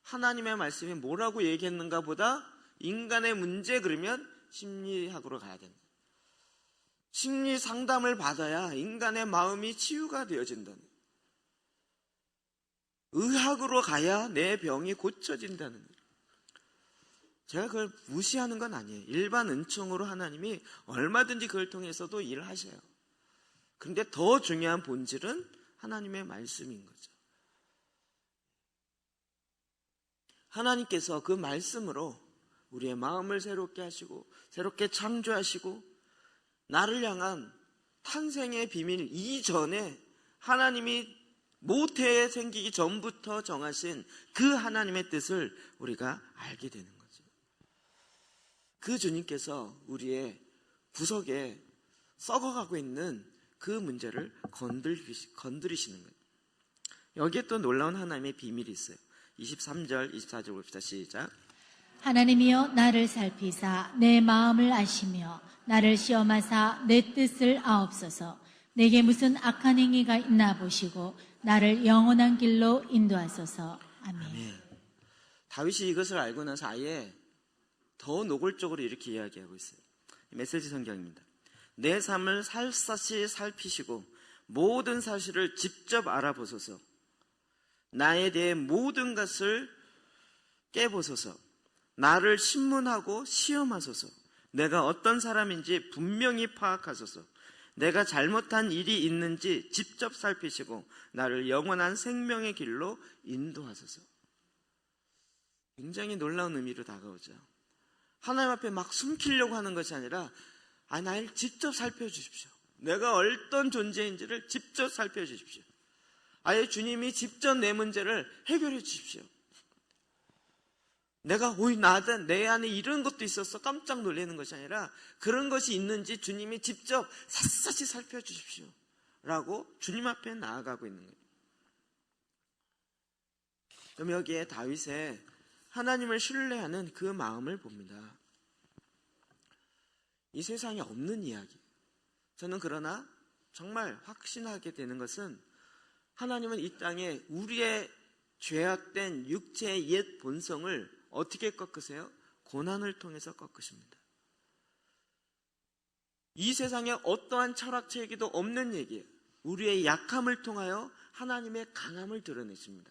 하나님의 말씀이 뭐라고 얘기했는가 보다 인간의 문제 그러면 심리학으로 가야 된다. 심리 상담을 받아야 인간의 마음이 치유가 되어진다는, 의학으로 가야 내 병이 고쳐진다는. 제가 그걸 무시하는 건 아니에요. 일반 은총으로 하나님이 얼마든지 그걸 통해서도 일을 하셔요. 그런데 더 중요한 본질은 하나님의 말씀인 거죠. 하나님께서 그 말씀으로 우리의 마음을 새롭게 하시고 새롭게 창조하시고 나를 향한 탄생의 비밀 이전에 하나님이 모태에 생기기 전부터 정하신 그 하나님의 뜻을 우리가 알게 되는 거죠. 그 주님께서 우리의 구석에 썩어가고 있는 그 문제를 건드리시는 거예요. 여기에 또 놀라운 하나님의 비밀이 있어요. 23절, 24절 봅시다. 시작. 하나님이여 나를 살피사 내 마음을 아시며 나를 시험하사 내 뜻을 아옵소서. 내게 무슨 악한 행위가 있나 보시고 나를 영원한 길로 인도하소서. 아멘. 아멘. 다윗이 이것을 알고 나서 아예 더 노골적으로 이렇게 이야기하고 있어요. 메시지 성경입니다. 내 삶을 살샅이 살피시고 모든 사실을 직접 알아보소서. 나에 대해 모든 것을 깨보소서. 나를 신문하고 시험하소서. 내가 어떤 사람인지 분명히 파악하소서. 내가 잘못한 일이 있는지 직접 살피시고 나를 영원한 생명의 길로 인도하소서. 굉장히 놀라운 의미로 다가오죠. 하나님 앞에 막 숨기려고 하는 것이 아니라 나를 직접 살펴주십시오. 내가 어떤 존재인지를 직접 살펴주십시오. 아예 주님이 직접 내 문제를 해결해 주십시오. 내가 내 안에 이런 것도 있어서 깜짝 놀라는 것이 아니라 그런 것이 있는지 주님이 직접 샅샅이 살펴주십시오 라고 주님 앞에 나아가고 있는 거예요. 그럼 여기에 다윗의 하나님을 신뢰하는 그 마음을 봅니다. 이 세상에 없는 이야기. 저는 그러나 정말 확신하게 되는 것은 하나님은 이 땅에 우리의 죄악된 육체의 옛 본성을 어떻게 꺾으세요? 고난을 통해서 꺾으십니다. 이 세상에 어떠한 철학책에도 없는 얘기예요. 우리의 약함을 통하여 하나님의 강함을 드러내십니다.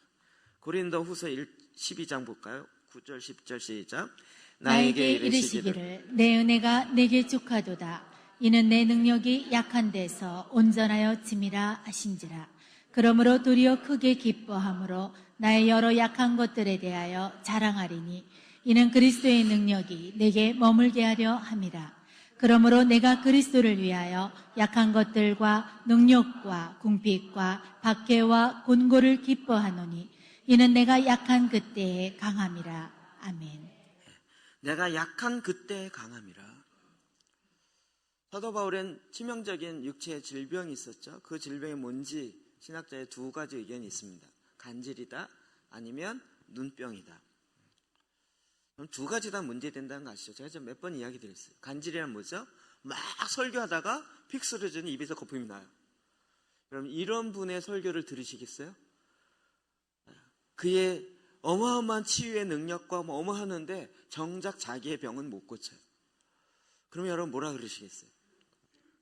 고린도 후서 12장 볼까요? 9절 10절 시작. 나에게 이르시기를 내 은혜가 내게 족하도다. 이는 내 능력이 약한 데서 온전하여 짐이라 하신지라. 그러므로 도리어 크게 기뻐함으로 나의 여러 약한 것들에 대하여 자랑하리니 이는 그리스도의 능력이 내게 머물게 하려 함이라. 그러므로 내가 그리스도를 위하여 약한 것들과 능력과 궁핍과 박해와 곤고를 기뻐하노니 이는 내가 약한 그때에 강함이라. 아멘. 내가 약한 그때에 강함이라. 사도 바울엔 치명적인 육체의 질병이 있었죠. 그 질병이 뭔지 신학자의 두 가지 의견이 있습니다. 간질이다, 아니면 눈병이다. 그럼 두 가지 다 문제된다는 거 아시죠? 제가 몇 번 이야기 드렸어요. 간질이란 뭐죠? 막 설교하다가 픽 쓰러지는 입에서 거품이 나요. 그럼 이런 분의 설교를 들으시겠어요? 그의 어마어마한 치유의 능력과 어마하는데 정작 자기의 병은 못 고쳐요. 그럼 여러분 뭐라 그러시겠어요?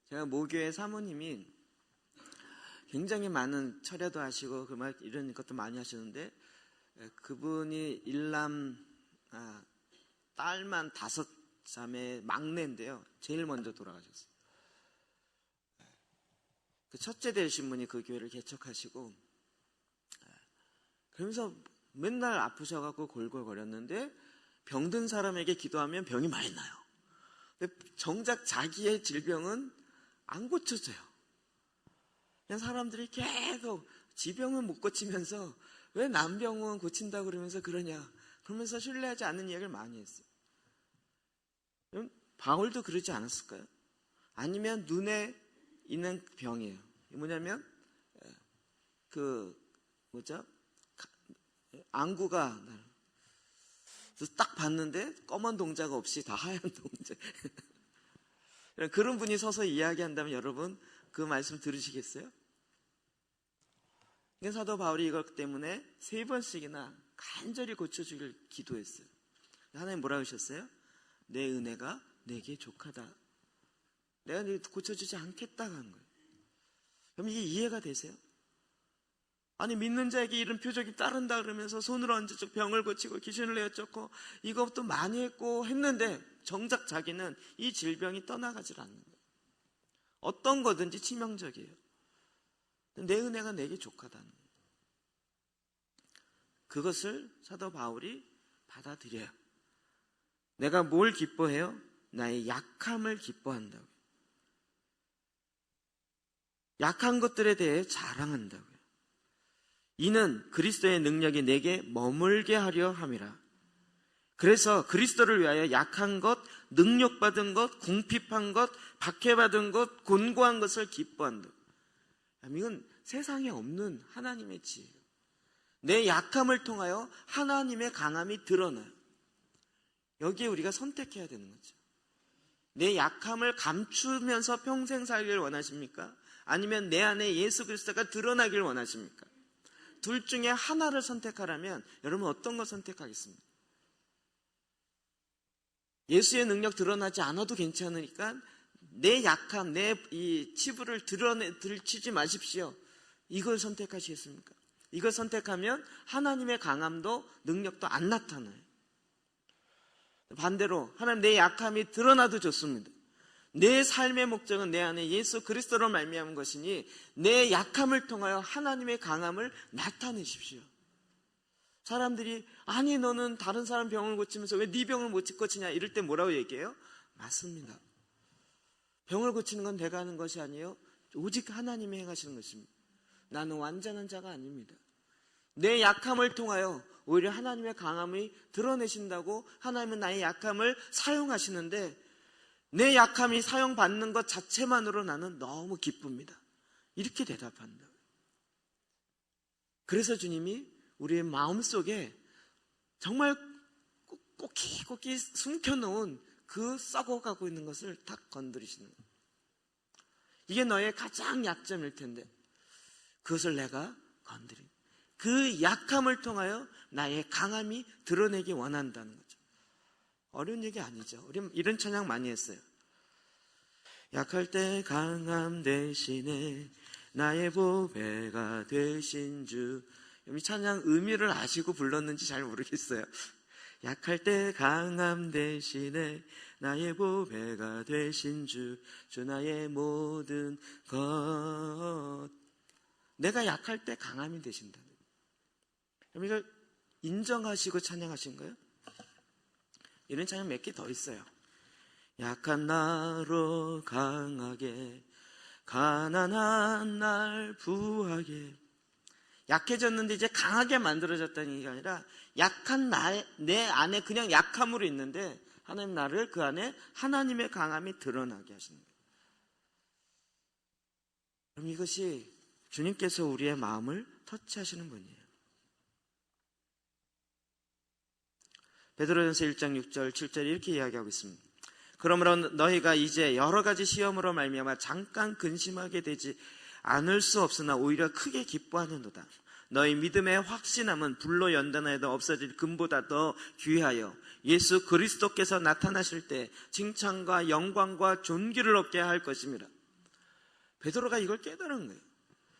제가 모교의 사모님이 굉장히 많은 철야도 하시고 이런 것도 많이 하시는데, 그분이 딸만 5자매 막내인데요. 제일 먼저 돌아가셨어요. 그 첫째 되신 분이 그 교회를 개척하시고, 그러면서 맨날 아프셔갖고 골골거렸는데, 병든 사람에게 기도하면 병이 많이 나요. 근데 정작 자기의 질병은 안 고쳐져요. 그냥 사람들이 계속 지병은 못 고치면서 왜 남병은 고친다고 그러면서 그러냐, 그러면서 신뢰하지 않는 이야기를 많이 했어요. 바울도 그러지 않았을까요? 아니면 눈에 있는 병이에요. 뭐냐면 안구가 딱 봤는데 검은 동자가 없이 다 하얀 동자. 그런 분이 서서 이야기한다면 여러분 그 말씀 들으시겠어요? 사도 바울이 이것 때문에 3번씩이나 간절히 고쳐주길 기도했어요. 하나님 뭐라고 하셨어요? 내 은혜가 내게 족하다. 내가 고쳐주지 않겠다고 하는 거예요. 그럼 이게 이해가 되세요? 아니, 믿는 자에게 이런 표적이 따른다 그러면서 손으로 얹어서 병을 고치고 귀신을 내어쫓고 이것도 많이 했고 했는데 정작 자기는 이 질병이 떠나가질 않는 거예요. 어떤 거든지 치명적이에요. 내 은혜가 내게 족하다는 거예요. 그것을 사도 바울이 받아들여요. 내가 뭘 기뻐해요? 나의 약함을 기뻐한다고요. 약한 것들에 대해 자랑한다고요. 이는 그리스도의 능력이 내게 머물게 하려 함이라. 그래서 그리스도를 위하여 약한 것, 능력받은 것, 궁핍한 것, 박해받은 것, 곤고한 것을 기뻐한다. 이건 세상에 없는 하나님의 지혜예요. 내 약함을 통하여 하나님의 강함이 드러나요. 여기에 우리가 선택해야 되는 거죠. 내 약함을 감추면서 평생 살기를 원하십니까? 아니면 내 안에 예수 그리스도가 드러나길 원하십니까? 둘 중에 하나를 선택하라면 여러분 어떤 거 선택하겠습니까? 예수의 능력 드러나지 않아도 괜찮으니까 내 약함, 내 이 치부를 들추지 마십시오. 이걸 선택하시겠습니까? 이걸 선택하면 하나님의 강함도 능력도 안 나타나요. 반대로 하나님 내 약함이 드러나도 좋습니다. 내 삶의 목적은 내 안에 예수 그리스도로 말미암은 것이니 내 약함을 통하여 하나님의 강함을 나타내십시오. 사람들이 아니 너는 다른 사람 병을 고치면서 왜 네 병을 못 고치냐 이럴 때 뭐라고 얘기해요? 맞습니다. 병을 고치는 건 내가 하는 것이 아니에요. 오직 하나님이 행하시는 것입니다. 나는 완전한 자가 아닙니다. 내 약함을 통하여 오히려 하나님의 강함이 드러내신다고 하나님은 나의 약함을 사용하시는데 내 약함이 사용받는 것 자체만으로 나는 너무 기쁩니다. 이렇게 대답한다. 그래서 주님이 우리의 마음속에 정말 꼭히 숨겨놓은 그 썩어가고 있는 것을 탁 건드리시는 거예요. 이게 너의 가장 약점일 텐데 그것을 내가 건드린 그 약함을 통하여 나의 강함이 드러내기 원한다는 거죠. 어려운 얘기 아니죠. 우리 이런 찬양 많이 했어요. 약할 때 강함 대신에 나의 보배가 되신 주. 이 찬양 의미를 아시고 불렀는지 잘 모르겠어요. 약할 때 강함 대신에 나의 보배가 되신 주 나의 모든 것. 내가 약할 때 강함이 되신다. 그럼 이걸 인정하시고 찬양하신 거예요? 이런 찬양 몇 개 더 있어요. 약한 나로 강하게, 가난한 날 부하게. 약해졌는데 이제 강하게 만들어졌다는 게 아니라 약한 내 안에 그냥 약함으로 있는데 하나님 나를 그 안에 하나님의 강함이 드러나게 하시는 거예요. 그럼 이것이 주님께서 우리의 마음을 터치하시는 분이에요. 베드로전서 1장 6절 7절 이렇게 이야기하고 있습니다. 그러므로 너희가 이제 여러 가지 시험으로 말미암아 잠깐 근심하게 되지 않을 수 없으나 오히려 크게 기뻐하는도다. 너희 믿음의 확신함은 불로 연단하여도 없어질 금보다 더 귀하여 예수 그리스도께서 나타나실 때 칭찬과 영광과 존귀를 얻게 할 것입니다. 베드로가 이걸 깨달은 거예요.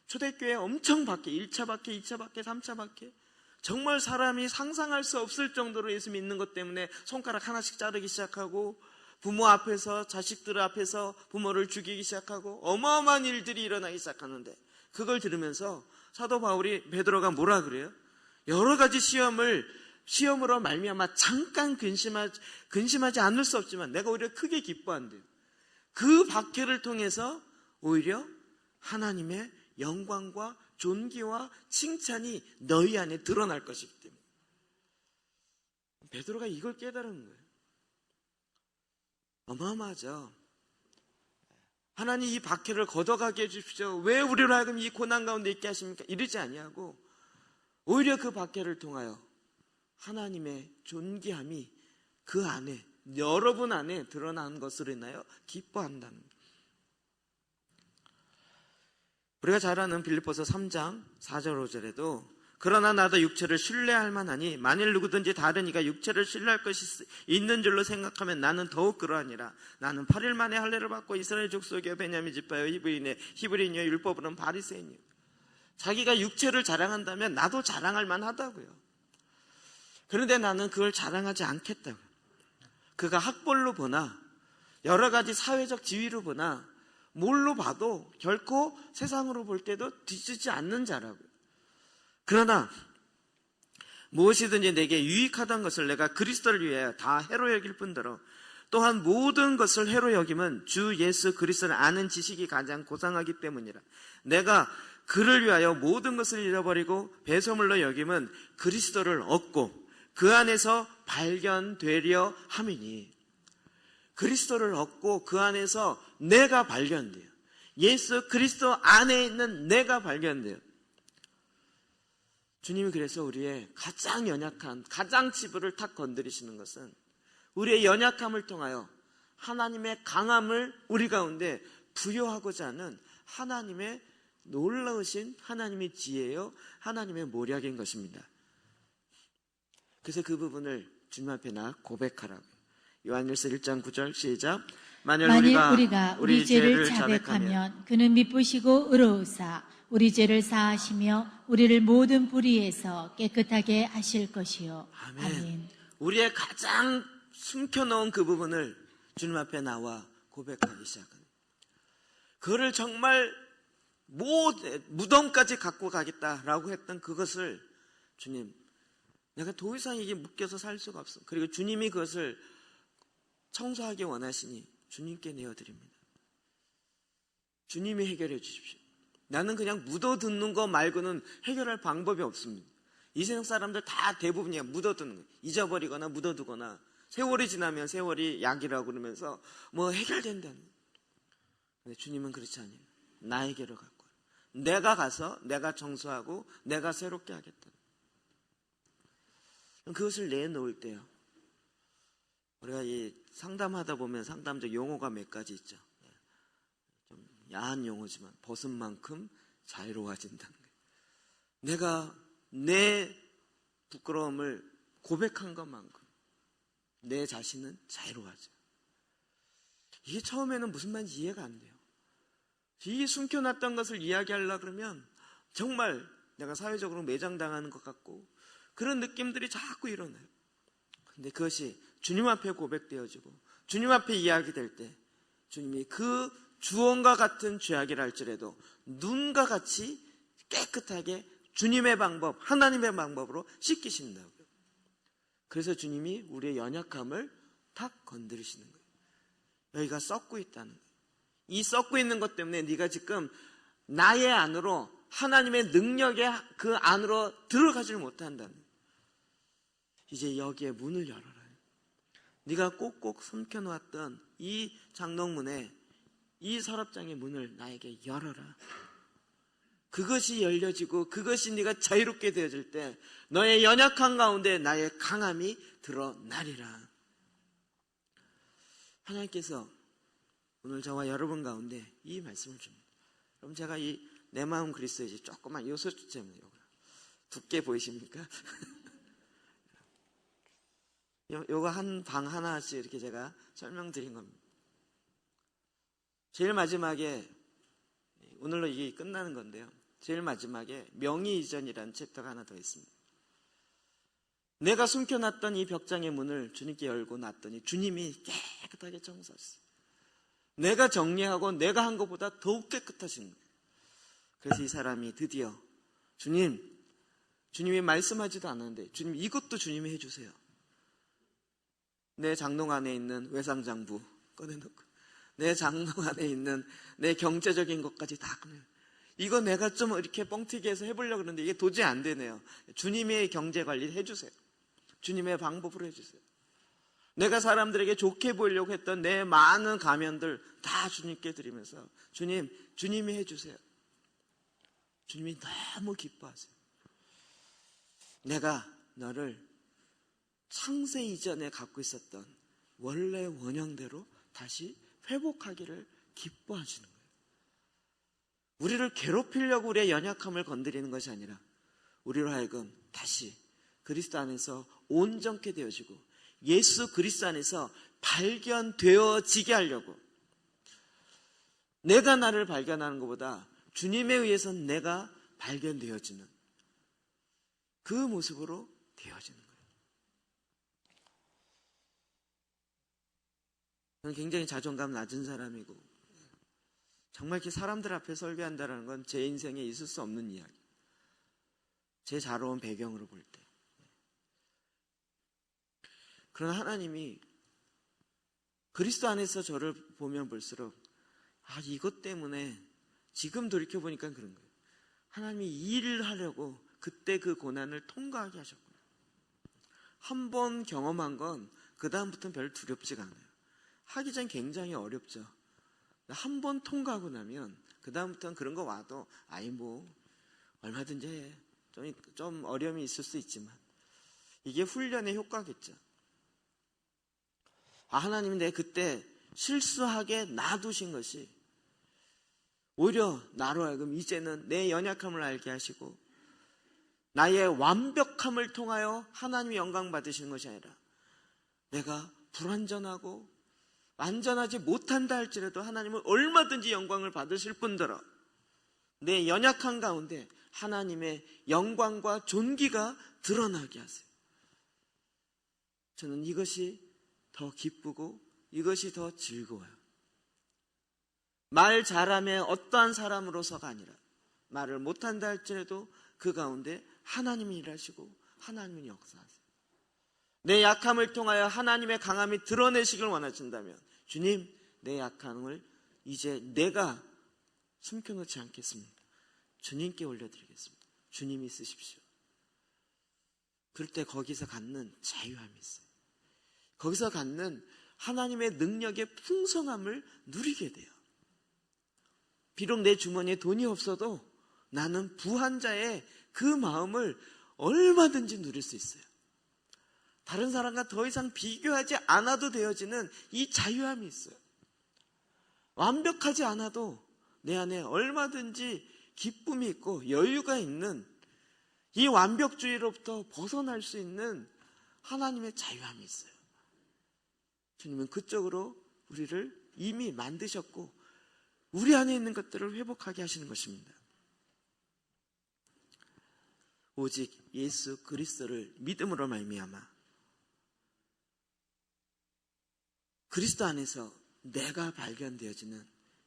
초대교회 엄청 밖에 1차 밖에 2차 밖에 3차 밖에 정말 사람이 상상할 수 없을 정도로 예수 믿는 것 때문에 손가락 하나씩 자르기 시작하고 부모 앞에서 자식들 앞에서 부모를 죽이기 시작하고 어마어마한 일들이 일어나기 시작하는데 그걸 들으면서 사도 바울이 베드로가 뭐라 그래요? 여러 가지 시험으로 말미암아 잠깐 근심하지 않을 수 없지만 내가 오히려 크게 기뻐한대요. 그 박해를 통해서 오히려 하나님의 영광과 존귀와 칭찬이 너희 안에 드러날 것이기 때문에. 베드로가 이걸 깨달은 거예요. 어마어마하죠. 하나님 이 박해를 걷어가게 해주십시오. 왜 우리로 하여금 이 고난 가운데 있게 하십니까? 이러지 아니하고 오히려 그 박해를 통하여 하나님의 존귀함이 그 안에 여러분 안에 드러난 것으로 인하여 기뻐한다는 거예요. 우리가 잘 아는 빌립보서 3장 4절 5절에도 그러나 나도 육체를 신뢰할 만하니 만일 누구든지 다른 이가 육체를 신뢰할 것이 있는 줄로 생각하면 나는 더욱 그러하니라. 나는 8일 만에 할례를 받고 이스라엘 족속이여 베냐민 지파여 히브리인이여 율법으로는 바리새인이요. 자기가 육체를 자랑한다면 나도 자랑할 만하다고요. 그런데 나는 그걸 자랑하지 않겠다고요. 그가 학벌로 보나 여러 가지 사회적 지위로 보나 뭘로 봐도 결코 세상으로 볼 때도 뒤지지 않는 자라고요. 그러나 무엇이든지 내게 유익하던 것을 내가 그리스도를 위하여 다 해로 여길 뿐더러 또한 모든 것을 해로 여김은 주 예수 그리스도를 아는 지식이 가장 고상하기 때문이라. 내가 그를 위하여 모든 것을 잃어버리고 배설물로 여김은 그리스도를 얻고 그 안에서 발견되려 함이니. 그리스도를 얻고 그 안에서 내가 발견돼요. 예수 그리스도 안에 있는 내가 발견돼요. 주님이 그래서 우리의 가장 연약한, 가장 치부를 탁 건드리시는 것은 우리의 연약함을 통하여 하나님의 강함을 우리 가운데 부여하고자 하는 하나님의 놀라우신 하나님의 지혜요, 하나님의 모략인 것입니다. 그래서 그 부분을 주님 앞에 나 고백하라고. 요한일서 1장 9절 시작. 만일 우리가 우리 죄를 자백하면 그는 미쁘시고 의로우사 우리 죄를 사하시며 우리를 모든 불의에서 깨끗하게 하실 것이요. 아멘. 아멘. 우리의 가장 숨겨놓은 그 부분을 주님 앞에 나와 고백하기 시작합니다. 그거를 정말 무덤까지 갖고 가겠다라고 했던 그것을 주님, 내가 더 이상 이게 묶여서 살 수가 없어. 그리고 주님이 그것을 청소하기 원하시니 주님께 내어드립니다. 주님이 해결해 주십시오. 나는 그냥 묻어두는 거 말고는 해결할 방법이 없습니다. 이 세상 사람들 다 대부분이 묻어두는 거예요. 잊어버리거나 묻어두거나 세월이 지나면 세월이 약이라고 그러면서 뭐 해결된다는 거예요. 근데 주님은 그렇지 않아요. 나에게로 갖고 와요. 내가 가서 내가 청소하고 내가 새롭게 하겠다. 그것을 내놓을 때요. 우리가 이 상담하다 보면 상담적 용어가 몇 가지 있죠. 좀 야한 용어지만 벗은 만큼 자유로워진다는 거예요. 내가 내 부끄러움을 고백한 것만큼 내 자신은 자유로워져. 이게 처음에는 무슨 말인지 이해가 안 돼요. 이게 숨겨놨던 것을 이야기하려고 그러면 정말 내가 사회적으로 매장당하는 것 같고 그런 느낌들이 자꾸 일어나요. 근데 그것이 주님 앞에 고백되어지고 주님 앞에 이야기될 때 주님이 그 주원과 같은 죄악이라 할지라도 눈과 같이 깨끗하게 주님의 방법, 하나님의 방법으로 씻기신다고요. 그래서 주님이 우리의 연약함을 탁 건드리시는 거예요. 여기가 썩고 있다는 거예요. 이 썩고 있는 것 때문에 네가 지금 나의 안으로 하나님의 능력의 그 안으로 들어가질 못한다는 거예요. 이제 여기에 문을 열어라. 네가 꼭꼭 숨겨놓았던 이 장롱문에 이 서랍장의 문을 나에게 열어라. 그것이 열려지고 그것이 네가 자유롭게 되어질 때 너의 연약한 가운데 나의 강함이 드러나리라. 하나님께서 오늘 저와 여러분 가운데 이 말씀을 줍니다. 그럼 제가 이 내 마음 그리스도의 이제 조그만 요소점이에요. 두께 보이십니까? 요거 한 방 하나씩 이렇게 제가 설명드린 겁니다. 제일 마지막에 오늘로 이게 끝나는 건데요. 제일 마지막에 명의 이전이라는 챕터가 하나 더 있습니다. 내가 숨겨놨던 이 벽장의 문을 주님께 열고 놨더니 주님이 깨끗하게 청소하셨어요. 내가 정리하고 내가 한 것보다 더욱 깨끗하신 거예요. 그래서 이 사람이 드디어 주님이 말씀하지도 않았는데 주님 이것도 주님이 해주세요. 내 장롱 안에 있는 외상장부 꺼내놓고 내 장롱 안에 있는 내 경제적인 것까지 다 꺼내. 이거 내가 좀 이렇게 뻥튀기 해서 해보려고 그러는데 이게 도저히 안 되네요. 주님의 경제 관리를 해주세요. 주님의 방법으로 해주세요. 내가 사람들에게 좋게 보이려고 했던 내 많은 가면들 다 주님께 드리면서 주님이 해주세요. 주님이 너무 기뻐하세요. 내가 너를 창세 이전에 갖고 있었던 원래 원형대로 다시 회복하기를 기뻐하시는 거예요. 우리를 괴롭히려고 우리의 연약함을 건드리는 것이 아니라 우리로 하여금 다시 그리스도 안에서 온전케 되어지고 예수 그리스도 안에서 발견되어지게 하려고 내가 나를 발견하는 것보다 주님에 의해서 내가 발견되어지는 그 모습으로 되어지는 거예요. 저는 굉장히 자존감 낮은 사람이고 정말 이렇게 사람들 앞에 설교한다는 건 제 인생에 있을 수 없는 이야기. 제 자라온 배경으로 볼 때. 그러나 하나님이 그리스도 안에서 저를 보면 볼수록 이것 때문에 지금 돌이켜보니까 그런 거예요. 하나님이 이 일을 하려고 그때 그 고난을 통과하게 하셨구나. 한 번 경험한 건 그 다음부터는 별로 두렵지가 않아요. 하기 전 굉장히 어렵죠. 한 번 통과하고 나면 그 다음부터는 그런 거 와도 얼마든지 해. 좀 어려움이 있을 수 있지만 이게 훈련의 효과겠죠. 하나님이 내 그때 실수하게 놔두신 것이 오히려 나로 하여금 이제는 내 연약함을 알게 하시고 나의 완벽함을 통하여 하나님의 영광 받으시는 것이 아니라 내가 불완전하고 완전하지 못한다 할지라도 하나님은 얼마든지 영광을 받으실 뿐더러 내 연약한 가운데 하나님의 영광과 존귀가 드러나게 하세요. 저는 이것이 더 기쁘고 이것이 더 즐거워요. 말 잘하면 어떠한 사람으로서가 아니라 말을 못한다 할지라도 그 가운데 하나님이 일하시고 하나님이 역사하세요. 내 약함을 통하여 하나님의 강함이 드러내시길 원하신다면 주님, 내 약함을 이제 내가 숨겨놓지 않겠습니다. 주님께 올려드리겠습니다. 주님이 쓰십시오. 그럴 때 거기서 갖는 자유함이 있어요. 거기서 갖는 하나님의 능력의 풍성함을 누리게 돼요. 비록 내 주머니에 돈이 없어도 나는 부한 자의 그 마음을 얼마든지 누릴 수 있어요. 다른 사람과 더 이상 비교하지 않아도 되어지는 이 자유함이 있어요. 완벽하지 않아도 내 안에 얼마든지 기쁨이 있고 여유가 있는 이 완벽주의로부터 벗어날 수 있는 하나님의 자유함이 있어요. 주님은 그쪽으로 우리를 이미 만드셨고 우리 안에 있는 것들을 회복하게 하시는 것입니다. 오직 예수 그리스도를 믿음으로 말미암아 그리스도 안에서 내가 발견되어지는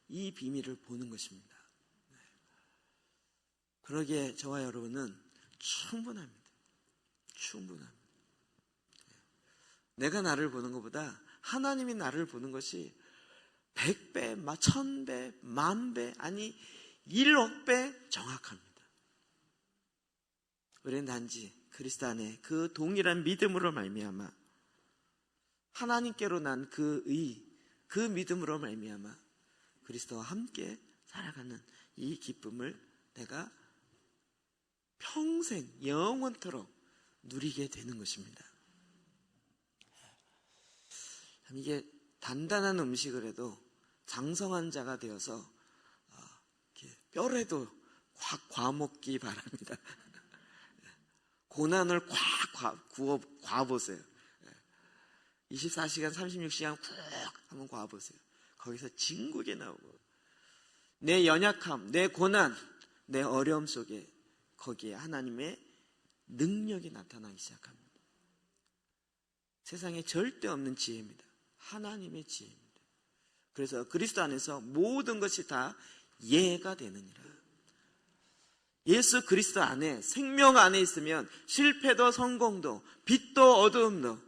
이 비밀을 보는 것입니다. 그러기에 저와 여러분은 충분합니다. 충분합니다. 내가 나를 보는 것보다 하나님이 나를 보는 것이 100배, 1000배, 10,000배, 아니 1억 배 정확합니다. 우리는 단지 그리스도 안에 그 동일한 믿음으로 말미암아 하나님께로 난 그 의, 그 믿음으로 말미암아 그리스도와 함께 살아가는 이 기쁨을 내가 평생 영원토록 누리게 되는 것입니다. 이게 단단한 음식을 해도 장성한 자가 되어서 뼈라도 확 과먹기 바랍니다. 고난을 콱 과보세요. 24시간 36시간 쿡 한번 과보세요. 거기서 진국이 나오고 내 연약함, 내 고난, 내 어려움 속에 거기에 하나님의 능력이 나타나기 시작합니다. 세상에 절대 없는 지혜입니다. 하나님의 지혜입니다. 그래서 그리스도 안에서 모든 것이 다 예가 되느니라. 예수 그리스도 안에, 생명 안에 있으면 실패도 성공도 빛도 어두움도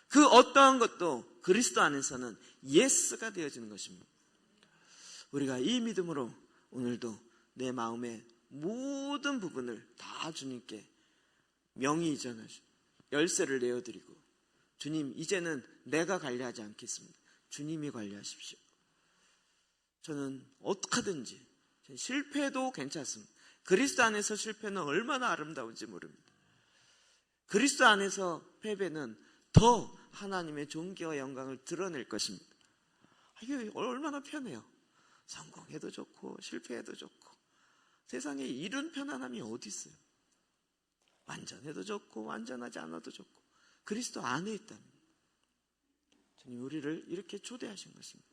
그 어떠한 것도 그리스도 안에서는 예스가 되어지는 것입니다. 우리가 이 믿음으로 오늘도 내 마음의 모든 부분을 다 주님께 명의 이전하시고 열쇠를 내어드리고, 주님 이제는 내가 관리하지 않겠습니다. 주님이 관리하십시오. 저는 어떻게든지 실패도 괜찮습니다. 그리스도 안에서 실패는 얼마나 아름다운지 모릅니다. 그리스도 안에서 패배는 더 하나님의 존귀와 영광을 드러낼 것입니다. 이게 얼마나 편해요. 성공해도 좋고 실패해도 좋고 세상에 이런 편안함이 어디 있어요. 완전해도 좋고 완전하지 않아도 좋고 그리스도 안에 있답니다. 주님 우리를 이렇게 초대하신 것입니다.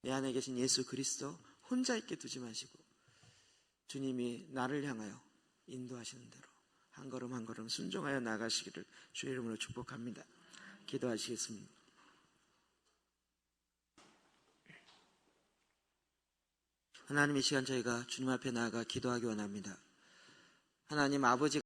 내 안에 계신 예수 그리스도 혼자 있게 두지 마시고 주님이 나를 향하여 인도하시는 대로 한 걸음 한 걸음 순종하여 나가시기를 주의 이름으로 축복합니다. 기도하시겠습니다. 하나님, 이 시간 저희가 주님 앞에 나아가 기도하기 원합니다. 하나님, 아버지